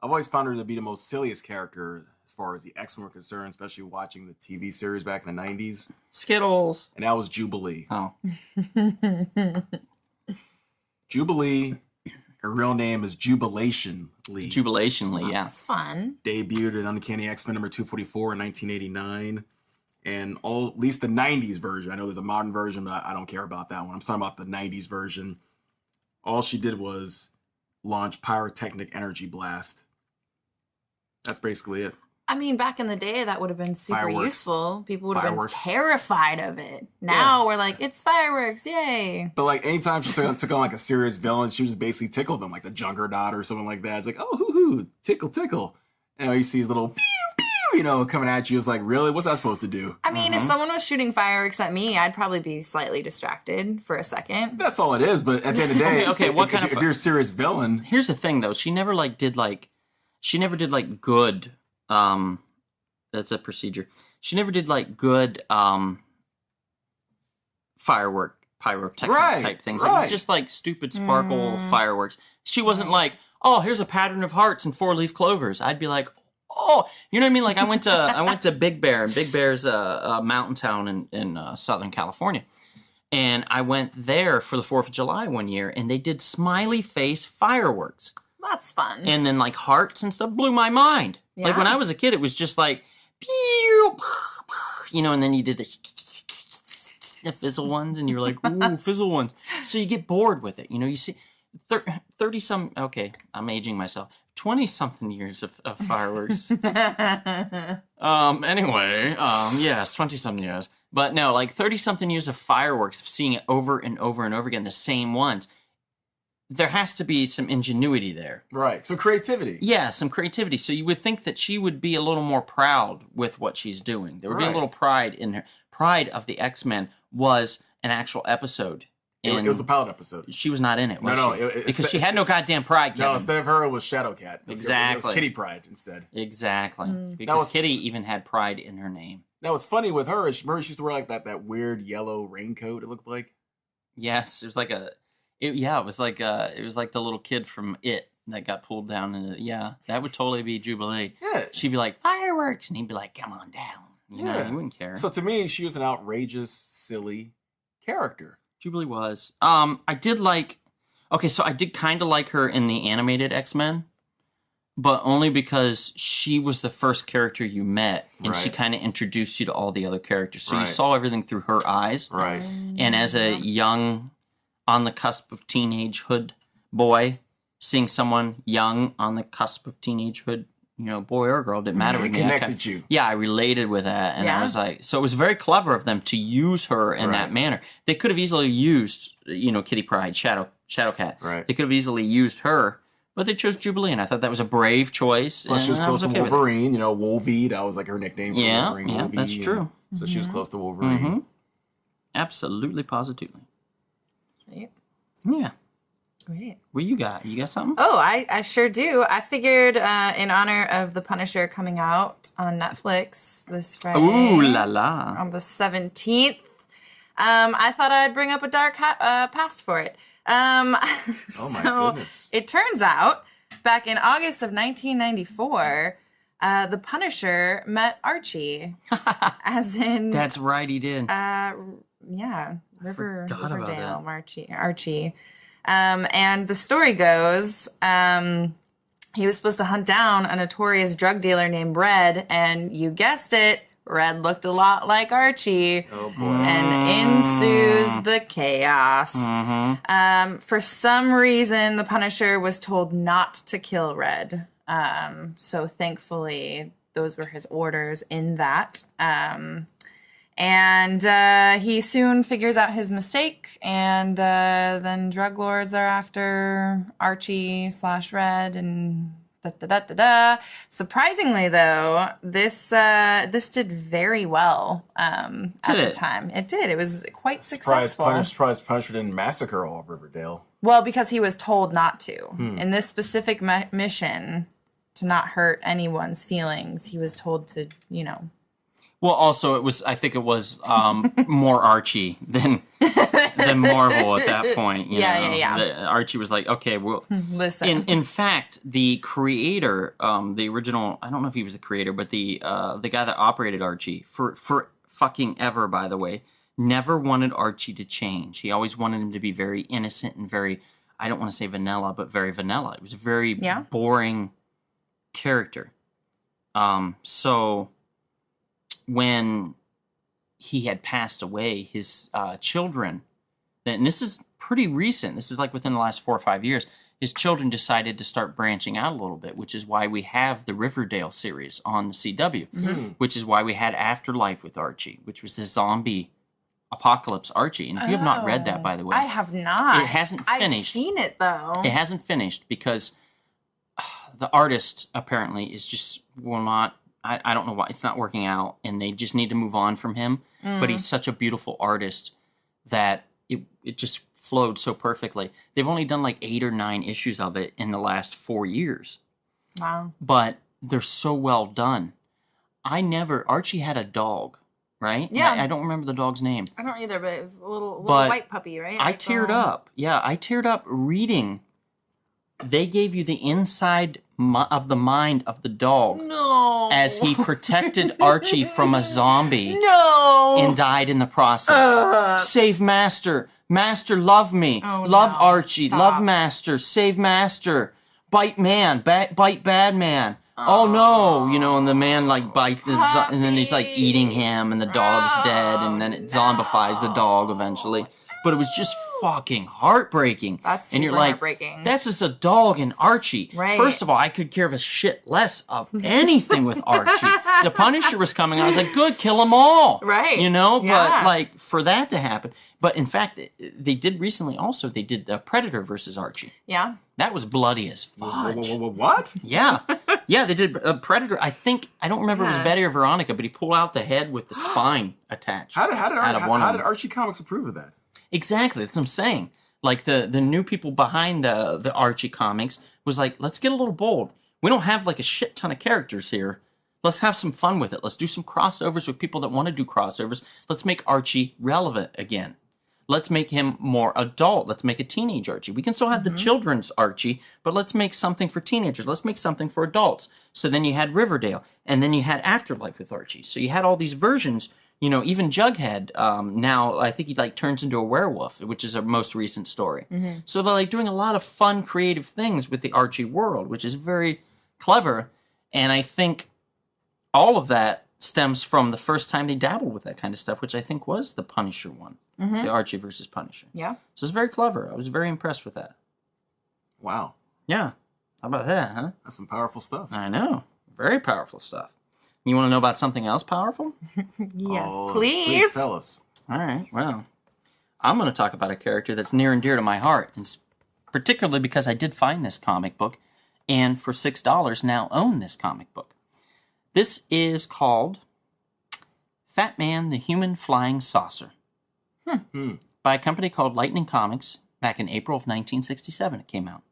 I've always found her to be the most silliest character as far as the X-Men were concerned, especially watching the TV series back in the 90s. Skittles. And that was Jubilee. Oh. Jubilee, her real name is Jubilation Lee. Jubilation Lee, yeah. That's fun. Debuted in Uncanny X-Men number 244 in 1989. And at least the 90s version. I know there's a modern version, but I don't care about that one. I'm talking about the 90s version. All she did was launch pyrotechnic energy blast. That's basically it. I mean, back in the day, that would have been super Fireworks. useful. People would have been Fireworks. terrified of it. Now we're like, it's fireworks, yay! But like anytime she took on like a serious villain, she would just basically tickle them, like the Juggernaut or something like that. It's like, oh, hoo hoo, tickle, tickle. And you see these little pew pew, coming at you. It's like, really, what's that supposed to do? I mean, if someone was shooting fireworks at me, I'd probably be slightly distracted for a second. That's all it is. But at the end of the day, Okay, what kind of if you're a serious villain, Here's the thing, though. She never did good. That's a procedure. She never did good pyrotechnic type things. It was just like stupid sparkle fireworks. She wasn't like, oh, here's a pattern of hearts and 4-leaf clovers. I'd be like, oh, you know what I mean? Like I went to Big Bear, and Big Bear's a mountain town in Southern California. And I went there for the 4th of July one year, and they did smiley face fireworks. That's fun. And then hearts and stuff blew my mind. Like when Yeah. I was a kid, it was just like, pew, and then you did the fizzle ones, and you're like, ooh, fizzle ones. So you get bored with it. You see 30 some, okay, I'm aging myself. 20 something years of fireworks. Anyway, yes, 20 something years. But no, 30 something years of fireworks, of seeing it over and over and over again, the same ones. There has to be some ingenuity there. right? So creativity. Yeah, some creativity. So you would think that she would be a little more proud with what she's doing. There would be a Right. little pride in her. Pride of the X-Men was an actual episode. It was the pilot episode. She was not in it, was No, she? it- Because she had no goddamn pride, No, Kevin. instead of her, it was Shadowcat. It was Exactly. Kitty Pryde instead. Exactly. Mm. Because was- Kitty even had pride in her name. Now, what's funny with her is remember she used to wear that weird yellow raincoat. It looked like. Yes, it was like it was like the little kid from It that got pulled down. That would totally be Jubilee. Yeah. She'd be like, fireworks, and he'd be like, come on down. You know, Yeah. he wouldn't care. So to me, she was an outrageous, silly character. Jubilee was. I did like. Okay, so I did kind of like her in the animated X-Men, but only because she was the first character you met, and she Right. kind of introduced you to all the other characters. So you Right. saw everything through her eyes. Right. And as a young, on the cusp of teenagehood boy, seeing someone young on the cusp of teenagehood, boy or girl, didn't matter It with me. connected you. Yeah, I related with that, and I was like, so it was very clever of them to use her in that Right. manner. They could have easily used, Kitty Pryde, Shadowcat. Right. They could have easily used her, but they chose Jubilee, and I thought that was a brave choice. Plus, she was and I close to okay with it. Wolverine. Wolvie. That was like her nickname for Yeah, Wolverine. yeah, Wolvie, that's and true. So she was close to Wolverine. Hmm. Absolutely, positively. Sweet. Yeah. Great. What you got? You got something? Oh, I sure do. I figured in honor of The Punisher coming out on Netflix this Friday. Ooh la la. On the 17th. I thought I'd bring up a dark past for it. Oh my goodness. It turns out, back in August of 1994, the Punisher met Archie. As in... That's right, he did. Yeah, forgot about Riverdale, that. Archie. And the story goes, he was supposed to hunt down a notorious drug dealer named Red, and you guessed it, Red looked a lot like Archie. Oh boy. And ensues the chaos. Mm-hmm. For some reason, the Punisher was told not to kill Red. So thankfully, those were his orders in that. And he soon figures out his mistake, and then drug lords are after Archie/Red, and da-da-da-da-da. Surprisingly, though, this did very well at the time. It did. It was quite successful. Surprise Punisher didn't massacre all of Riverdale. Well, because he was told not to. In this specific mission, to not hurt anyone's feelings, he was told to, Well, also, I think it was more Archie than Marvel at that point. Yeah. Archie was like, okay, well, listen. In fact, the creator, the original, I don't know if he was the creator, but the guy that operated Archie for fucking ever, by the way, never wanted Archie to change. He always wanted him to be very innocent and very, I don't want to say vanilla, but very vanilla. It was a very boring character. So when he had passed away, his children, and this is pretty recent, this is like within the last 4 or 5 years, his children decided to start branching out a little bit, which is why we have the Riverdale series on the CW, which is why we had Afterlife with Archie, which was the zombie apocalypse Archie. And if you have not read that, by the way, I have not. It hasn't finished. I've seen it, though. It hasn't finished because the artist apparently is just will not. I don't know why it's not working out, and they just need to move on from him. But he's such a beautiful artist that it just flowed so perfectly. They've only done like 8 or 9 issues of it in the last 4 years. Wow. But they're so well done. Archie had a dog, right? Yeah. I don't remember the dog's name. I don't either, but it was a little But white puppy, right? I Like the teared little- up. Yeah, I teared up reading. They gave you the inside of the mind of the dog No. as he protected Archie from a zombie No. and died in the process. Save Master. Master, love me. Oh, love no. Archie. Stop. Love Master. Save Master. Bite man. Bite bad man. Oh no, and the man like bites and then he's like eating him, and the dog's dead, and then it zombifies the dog eventually. But it was just fucking heartbreaking. That's and you're super like, heartbreaking. that's just a dog in Archie. Right. First of all, I could care of a shit less of anything with Archie. The Punisher was coming, I was like, good, kill them all. Right. But Yeah. like for that to happen. But in fact, they did recently also, they did Predator versus Archie. Yeah. That was bloody as fudge. What? Yeah. Yeah, they did Predator. I don't remember if it was Yeah. Betty or Veronica, but he pulled out the head with the spine attached. How of did Archie Comics approve of that? Exactly, that's what I'm saying. Like the new people behind the Archie comics was like, let's get a little bold. We don't have like a shit ton of characters here. Let's have some fun with it. Let's do some crossovers with people that want to do crossovers. Let's make Archie relevant again. Let's make him more adult. Let's make a teenage Archie. We can still have the children's Archie, but let's make something for teenagers. Let's make something for adults. So then you had Riverdale, and then you had Afterlife with Archie. So you had all these versions even Jughead, now I think he like turns into a werewolf, which is a most recent story. Mm-hmm. So they're like doing a lot of fun, creative things with the Archie world, which is very clever. And I think all of that stems from the first time they dabbled with that kind of stuff, which I think was the Punisher one, Mm-hmm. the Archie versus Punisher. Yeah. So it's very clever. I was very impressed with that. Wow. Yeah. How about that, huh? That's some powerful stuff. I know. Very powerful stuff. You want to know about something else powerful? Yes, Oh, please. tell us. All right. Well, I'm going to talk about a character that's near and dear to my heart, and particularly because I did find this comic book, and for $6 now own this comic book. This is called Fatman the Human Flying Saucer by a company called Lightning Comics. Back in April of 1967 it came out.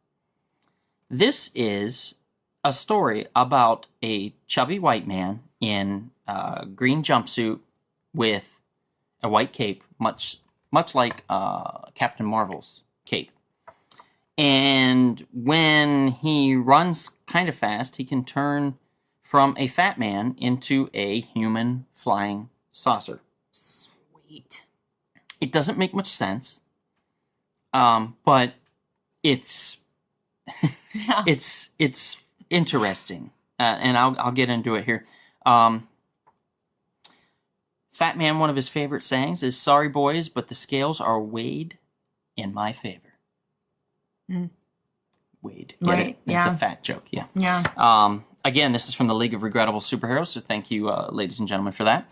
This is a story about a chubby white man in a green jumpsuit with a white cape, much like Captain Marvel's cape. And when he runs kind of fast, he can turn from a fat man into a human flying saucer. Sweet. It doesn't make much sense, but it's Yeah. it's interesting, and I'll get into it here. Fat Man, one of his favorite sayings is, "Sorry, boys, but the scales are weighed in my favor." Mm. Weighed. Get Right, it? yeah. It's a fat joke, yeah. Yeah. Again, this is from the League of Regrettable Superheroes, so thank you, ladies and gentlemen, for that.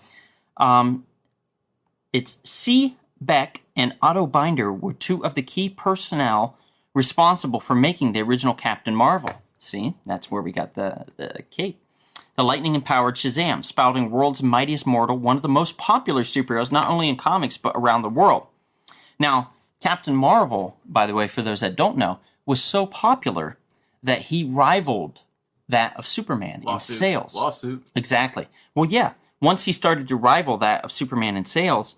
It's C. Beck and Otto Binder were two of the key personnel responsible for making the original Captain Marvel. See, that's where we got the cape. The lightning-empowered Shazam, spouting world's mightiest mortal, one of the most popular superheroes, not only in comics, but around the world. Now, Captain Marvel, by the way, for those that don't know, was so popular that he rivaled that of Superman in sales. Lawsuit. Exactly. Well, yeah, once he started to rival that of Superman in sales,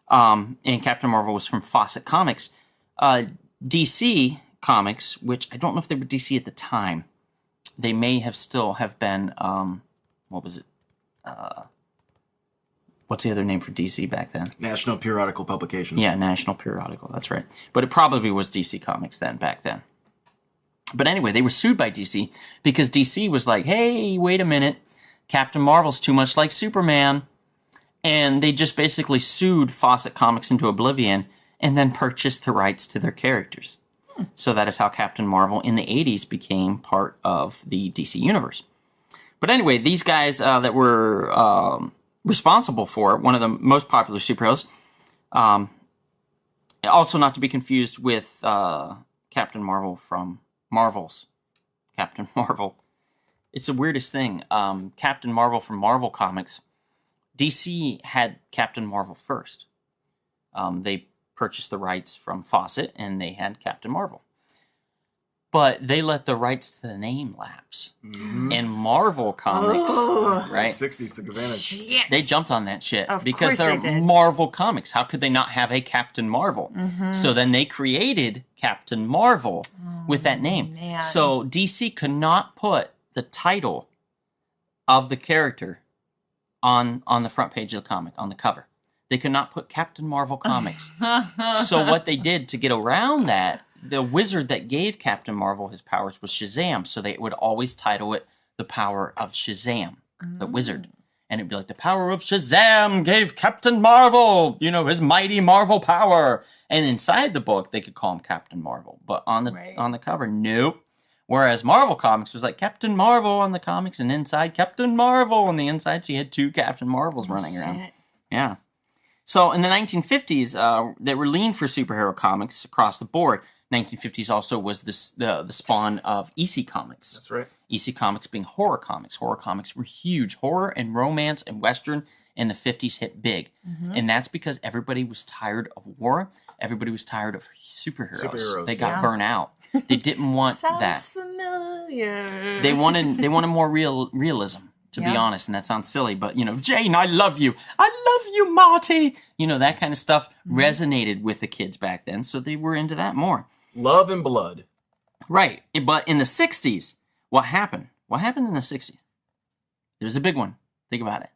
and Captain Marvel was from Fawcett Comics, DC Comics, which I don't know if they were DC at the time, they may have still have been, what was it? What's the other name for DC back then? National Periodical Publications. Yeah, National Periodical, that's right. But it probably was DC Comics then, back then. But anyway, they were sued by DC because DC was like, hey, wait a minute, Captain Marvel's too much like Superman. And they just basically sued Fawcett Comics into oblivion and then purchased the rights to their characters. So that is how Captain Marvel in the 80s became part of the DC Universe. But anyway, these guys that were responsible for it, one of the most popular superheroes, also not to be confused with Captain Marvel from Marvel's Captain Marvel. It's the weirdest thing. Captain Marvel from Marvel Comics, DC had Captain Marvel first. They purchased the rights from Fawcett, and they had Captain Marvel. But they let the rights to the name lapse. Mm-hmm. And Marvel Comics, right? 60s took advantage. Shit. They jumped on that shit Of because course they're they did. Marvel Comics. How could they not have a Captain Marvel? Mhm. So then they created Captain Marvel with that name. man. So DC could not put the title of the character on the front page of the comic, on the cover. They could not put Captain Marvel Comics. So what they did to get around that, the wizard that gave Captain Marvel his powers was Shazam. So they would always title it The Power of Shazam, the wizard. And it'd be like, the power of Shazam gave Captain Marvel, his mighty Marvel power. And inside the book, they could call him Captain Marvel. But on the cover, nope. Whereas Marvel Comics was like Captain Marvel on the comics, and inside Captain Marvel on the inside. So you had two Captain Marvels running around. Shit. Yeah. So in the 1950s, they were lean for superhero comics across the board. 1950s also was the spawn of EC Comics. That's right. EC Comics being horror comics. Horror comics were huge. Horror and romance and Western in the 50s hit big. And that's because everybody was tired of war. Everybody was tired of superheroes. They got burnt out. They didn't want that. Sounds familiar. They wanted more realism, to be honest, and that sounds silly, but Jane, I love you, Marty. That kind of stuff resonated with the kids back then, so they were into that more. Love and blood. Right, but in the 60s, what happened? What happened in the 60s? There was a big one. Think about it.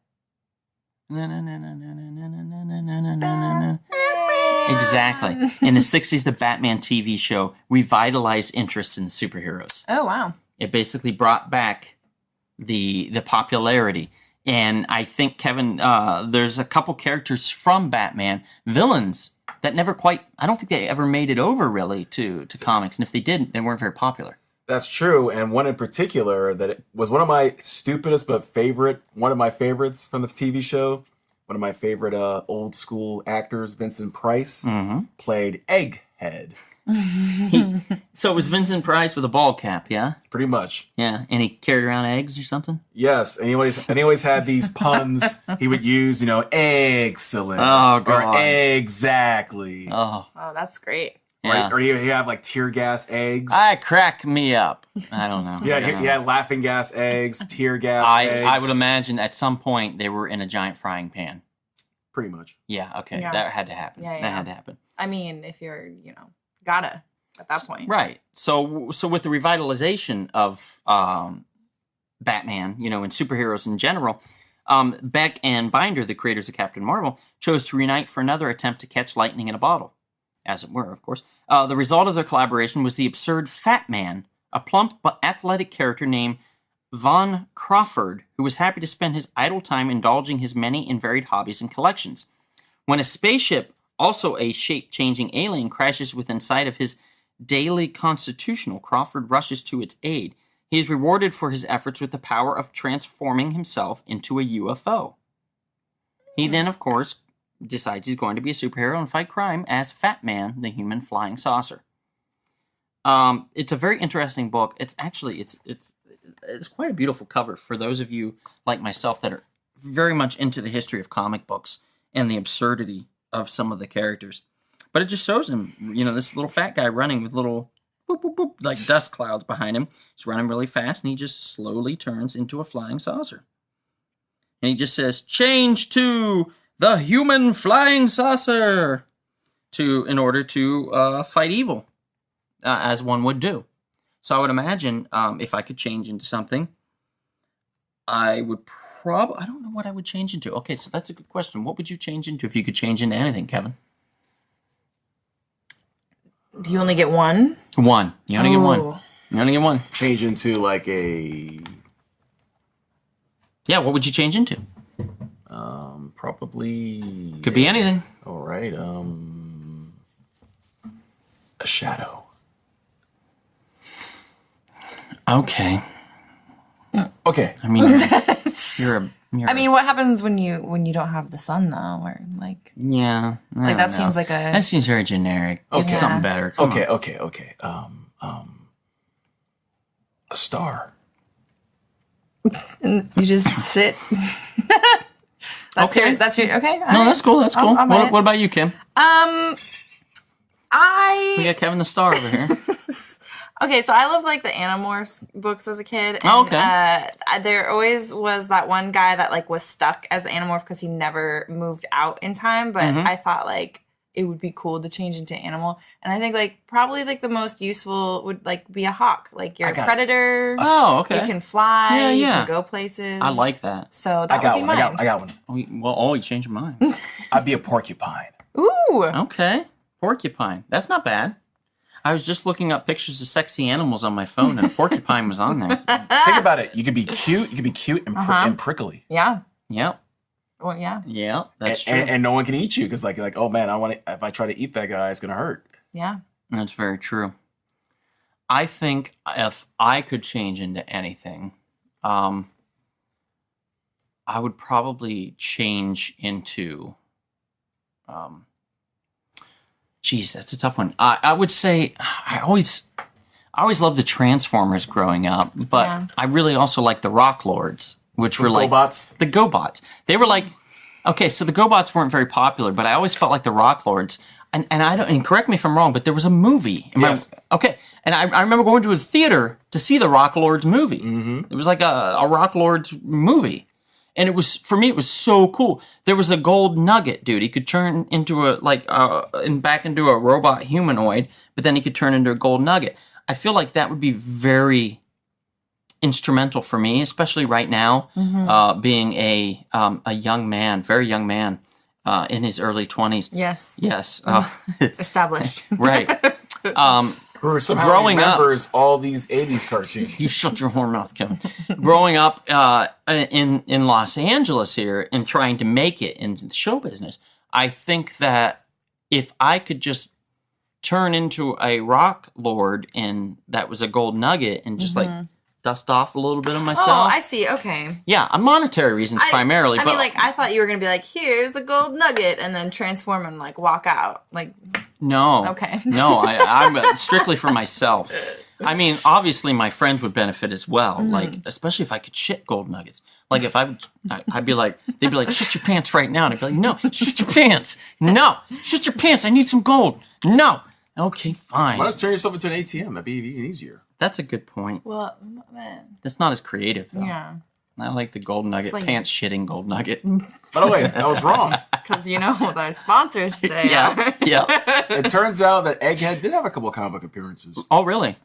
Exactly. In the 60s, the Batman TV show revitalized interest in superheroes. Oh, wow. It basically brought back the popularity. And I think, Kevin, there's a couple characters from Batman, villains, that never quite, I don't think they ever made it over, really, to comics. And if they didn't, they weren't very popular. That's true, and one in particular that was one of my stupidest but one of my favorites from the TV show. One of my favorite old school actors, Vincent Price, played Egghead. So it was Vincent Price with a bald cap, yeah? Pretty much. Yeah, and he carried around eggs or something? Yes, and he always had these puns he would use, excellent. Oh, God. Or exactly. Oh, that's great. yeah. Or he have like tear gas eggs. Crack me up. I don't know. Yeah, he had laughing gas eggs, tear gas eggs. I would imagine at some point they were in a giant frying pan. Pretty much. Yeah, okay. Yeah. That had to happen. Yeah, That had to happen. I mean, if you're, gotta at that point. Right. So with the revitalization of Batman, and superheroes in general, Beck and Binder, the creators of Captain Marvel, chose to reunite for another attempt to catch lightning in a bottle, as it were, of course. The result of their collaboration was the absurd Fatman, a plump but athletic character named Von Crawford, who was happy to spend his idle time indulging his many and varied hobbies and collections. When a spaceship, also a shape-changing alien, crashes within sight of his daily constitutional, Crawford rushes to its aid. He is rewarded for his efforts with the power of transforming himself into a UFO. He then, of course, decides he's going to be a superhero and fight crime as Fatman, the human flying saucer. It's a very interesting book. It's actually it's quite a beautiful cover for those of you like myself that are very much into the history of comic books and the absurdity of some of the characters. But it just shows him, this little fat guy running with little boop, boop, boop, like dust clouds behind him. He's running really fast, and he just slowly turns into a flying saucer. And he just says, "Change to the human flying saucer," in order to fight evil, as one would do. So I would imagine if I could change into something, I would I don't know what I would change into. Okay, so that's a good question. What would you change into if you could change into anything, Kevin? Do you only get one? One. You only get one. You only get one. Change into like a... Yeah, what would you change into? Probably... Could be anything. All right. A shadow. Okay. Okay. I mean, I mean, what happens when you don't have the sun though? Or like, yeah, like that seems like that seems very generic. Okay. Get something better. Come on. Okay. A star. you just sit. Okay. That's your okay. No, that's cool. That's cool. What about you, Kim? We got Kevin the Star over here. Okay, so I love like the Animorphs books as a kid. And, okay. There always was that one guy that like was stuck as the Animorph because he never moved out in time. But I thought like it would be cool to change into animal. And I think like probably like the most useful would like be a hawk. Like you're a predator. Oh, okay. You can fly. Yeah. You can go places. I like that. So that would be mine. I got one. You changed your mind. I'd be a porcupine. Ooh. Okay. Porcupine. That's not bad. I was just looking up pictures of sexy animals on my phone, and a porcupine was on there. Think about it. You could be cute and prickly. Yeah. Yep. Well, yeah. Yeah, that's true. And no one can eat you because, like, oh man, if I try to eat that guy, it's gonna hurt. Yeah. That's very true. I think if I could change into anything, I would probably change into. Geez, that's a tough one. I would say I always loved the Transformers growing up, but I really also liked the Rock Lords, which were like GoBots? The GoBots. They were like, okay, so the GoBots weren't very popular, but I always felt like the Rock Lords. And I don't. And correct me if I'm wrong, but there was a movie. Yes. Okay, and I remember going to a theater to see the Rock Lords movie. Mm-hmm. It was like a Rock Lords movie. And it was, for me, it was so cool. There was a gold nugget, dude. He could turn into back into a robot humanoid, but then he could turn into a gold nugget. I feel like that would be very instrumental for me, especially right now, being a young man, very young man, in his early 20s. Yes. Yes. Established. Right. Who somehow Growing up- remembers all these 80s cartoons. You shut your whore mouth, Kevin. Growing up in Los Angeles here and trying to make it in the show business, I think that if I could just turn into a rock lord and that was a gold nugget and just like dust off a little bit of myself. Oh, I see. Okay. Yeah, on monetary reasons primarily. I but mean, like, I thought you were going to be like, here's a gold nugget, and then transform and, like, walk out. Like, no. Okay. No, I'm strictly for myself. I mean, obviously my friends would benefit as well. Like, especially if I could shit gold nuggets. Like, if I'd be like, they'd be like, shit your pants right now. And I'd be like, no, shit your pants. No, shit your pants. I need some gold. No. Okay, fine. Why not turn yourself into an ATM? That'd be even easier. That's a good point. well, man. That's not as creative, though. Yeah. I like the gold nugget, like- pants shitting gold nugget. By the way, I was wrong. Because you know what our sponsors today Yeah, are. yeah. It turns out that Egghead did have a couple of comic book appearances. Oh, really?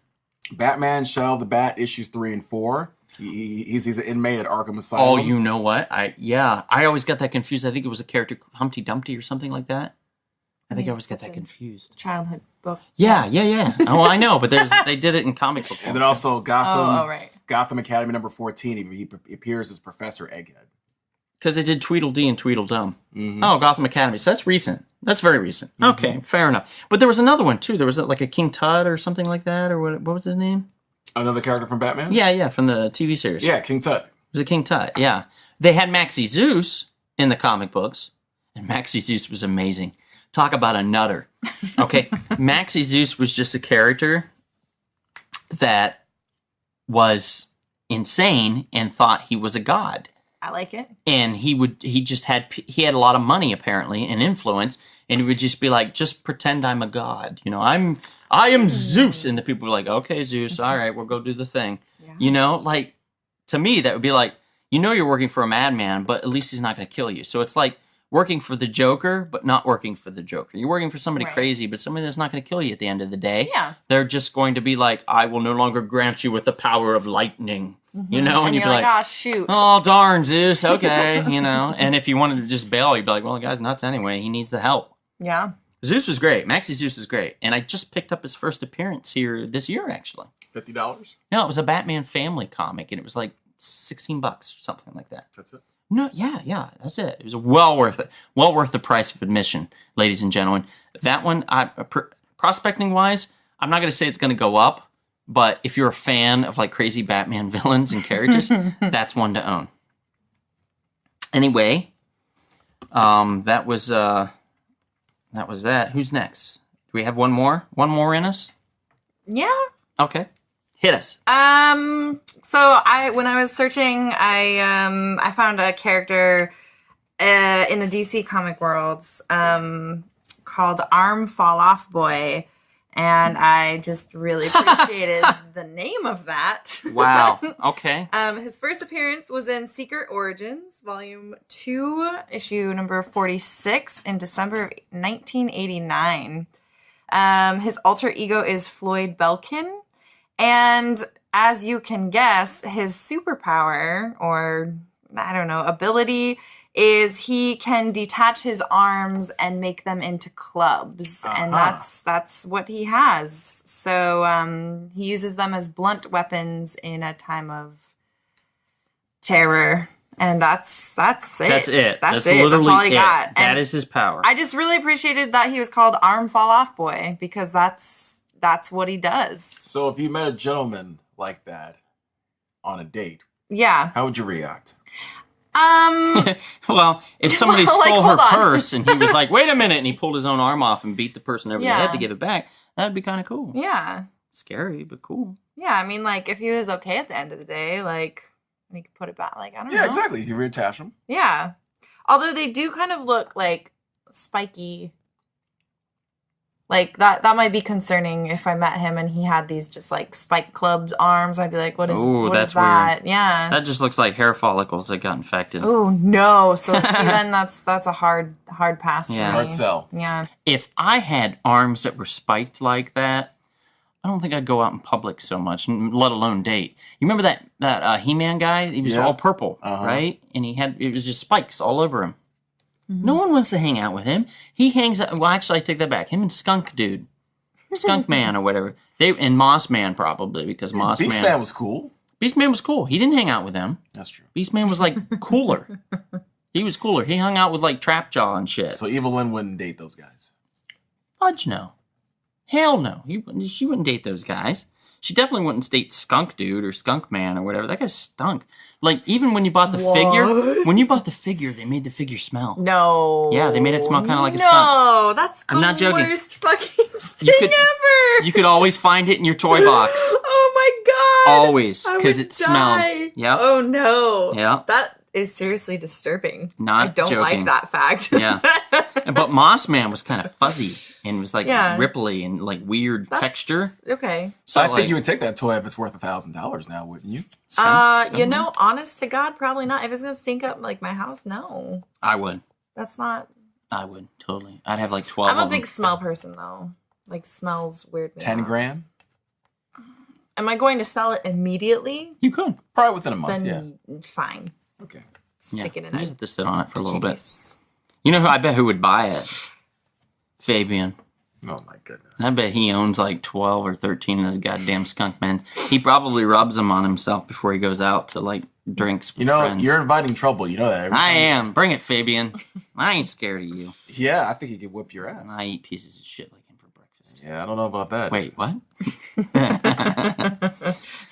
Batman Shadow of the Bat issues 3 and 4. He's an inmate at Arkham Asylum. Oh, you know what? I always got that confused. I think it was a character Humpty Dumpty or something like that. I think I always got that confused. Childhood book. Yeah. Oh, I know, but they did it in comic book. And then also Gotham, Oh, right. Gotham Academy number 14. He appears as Professor Egghead. Because they did Tweedledee and Tweedledum. Mhm. Oh, Gotham Academy. So that's recent. That's very recent. Okay, fair enough. But there was another one too. There was like a King Tut or something like that, or what was his name? Another character from Batman? Yeah, from the TV series. Yeah, King Tut. It was a King Tut, yeah. They had Maxie Zeus in the comic books, and Maxie Zeus was amazing. Talk about a nutter. Okay, Maxie Zeus was just a character that was insane and thought he was a god. I like it. And he had a lot of money apparently and influence, and he would just be like, just pretend I'm a god. You know, I am Zeus. And the people were like, okay, Zeus, all right, we'll go do the thing. Yeah. You know, like, to me, that would be like, you know, you're working for a madman, but at least he's not going to kill you. So it's like working for the Joker, but not working for the Joker. You're working for somebody Right. crazy, but somebody that's not going to kill you at the end of the day. Yeah. They're just going to be like, I will no longer grant you with the power of lightning. You know, And you'd you're be like, like, oh, shoot. oh, darn, Zeus, okay, you know. And if you wanted to just bail, you'd be like, well, the guy's nuts anyway. He needs the help. Yeah. Zeus was great. Maxie Zeus was great. And I just picked up his first appearance here this year, actually. $50? No, it was a Batman family comic, and it was like $16 or something like that. That's it. No, yeah, that's it. It was well worth it. Well worth the price of admission, ladies and gentlemen. That one, prospecting-wise, I'm not going to say it's going to go up, but if you're a fan of like crazy Batman villains and characters, that's one to own. Anyway, that was that. Who's next? Do we have one more? One more in us? Yeah. Okay, hit us. So when I was searching, I found a character in the DC comic worlds called Arm Fall Off Boy, and I just really appreciated the name of that. Wow. Okay. His first appearance was in Secret Origins, Volume 2, issue number 46 in December of 1989. His alter ego is Floyd Belkin, and as you can guess, his superpower, or I don't know, ability, is he can detach his arms and make them into clubs, and that's what he has. So he uses them as blunt weapons in a time of terror, and that's it. That's it. That's literally That's all I it. got. That And is his power. I just really appreciated that he was called Arm Fall Off Boy, because that's what he does. So if you met a gentleman like that on a date, Yeah. how would you react? Well, if somebody Well, like, stole her hold on. purse and he was like, wait a minute, and he pulled his own arm off and beat the person over the head Yeah. to give it back, that'd be kind of cool. Yeah. Scary, but cool. Yeah, I mean, like, if he was okay at the end of the day, like, he could put it back, like, I don't know. Yeah, exactly. You reattach them. Yeah. Although they do kind of look, like, spiky. Like, that might be concerning if I met him and he had these just, like, spike clubbed arms. I'd be like, what is, Ooh, what that's is that? weird. Yeah. That just looks like hair follicles that got infected. Oh, no. So, see, then that's a hard pass Yeah. for me. Hard sell. Yeah. If I had arms that were spiked like that, I don't think I'd go out in public so much, let alone date. You remember that He-Man guy? He was all purple, right? And it was just spikes all over him. Mm-hmm. No one wants to hang out with him. He hangs out. Well, actually, I take that back. Him and Skunk Dude, Skunk Man or whatever. And Moss Man probably because Moss Beast Man was cool. Beast Man was cool. He didn't hang out with them. That's true. Beast Man was like cooler. He was cooler. He hung out with like Trapjaw and shit. So Evelyn wouldn't date those guys. Fudge no. Hell no. She wouldn't date those guys. She definitely wouldn't date Skunk Dude or Skunk Man or whatever. That guy stunk. Like, even when you bought the figure, they made the figure smell. No. Yeah, they made it smell kind of like a skunk. No, that's I'm not joking. Worst fucking thing ever. You could always find it in your toy box. Oh my god. Always, because it smelled. Yep. Oh no. Yeah. That is seriously disturbing. Not I don't joking. like that fact. Yeah. But Moss Man was kind of fuzzy and was like ripply and like weird texture. Okay. So I think you would take that toy if it's worth $1,000 now, wouldn't you? You know, honest to God, probably not. If it's gonna stink up like my house, no. I would. That's not. I would totally. I'd have like 12. I'm a big smell person though. Like smells weird. 10 grand. Am I going to sell it immediately? You could probably within a month. Then fine. Okay. Stick it in. You just have to sit on it for a little bit. You know who? I bet who would buy it? Fabian. Oh my goodness. I bet he owns like 12 or 13 of those goddamn skunk men. He probably rubs them on himself before he goes out to like drinks with friends. You're inviting trouble. You know that. I am. Bring it, Fabian. I ain't scared of you. Yeah, I think he could whip your ass. I eat pieces of shit like him for breakfast. Yeah, I don't know about that. Wait, what?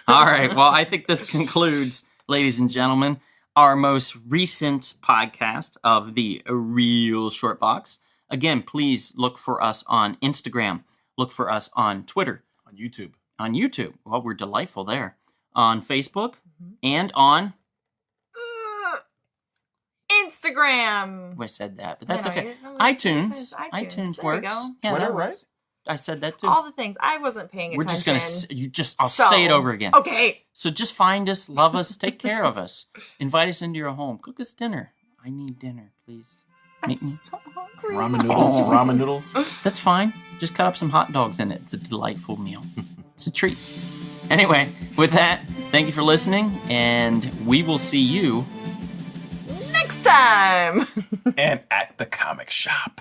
All right. Well, I think this concludes, ladies and gentlemen, our most recent podcast of the Real Short Box. Again, please look for us on Instagram. Look for us on Twitter. On YouTube. On YouTube. Well, we're delightful there. On Facebook and on Instagram. I said that, but that's okay. iTunes. iTunes works. Yeah, Twitter, right? I said that too. All the things. I wasn't paying attention. We're just gonna. I'll say it over again. Okay. So just find us, love us, take care of us, invite us into your home, cook us dinner. I need dinner, please. I'm so hungry. Ramen noodles. Ramen noodles. That's fine. Just cut up some hot dogs in it. It's a delightful meal. It's a treat. Anyway, with that, thank you for listening, and we will see you next time. And at the comic shop.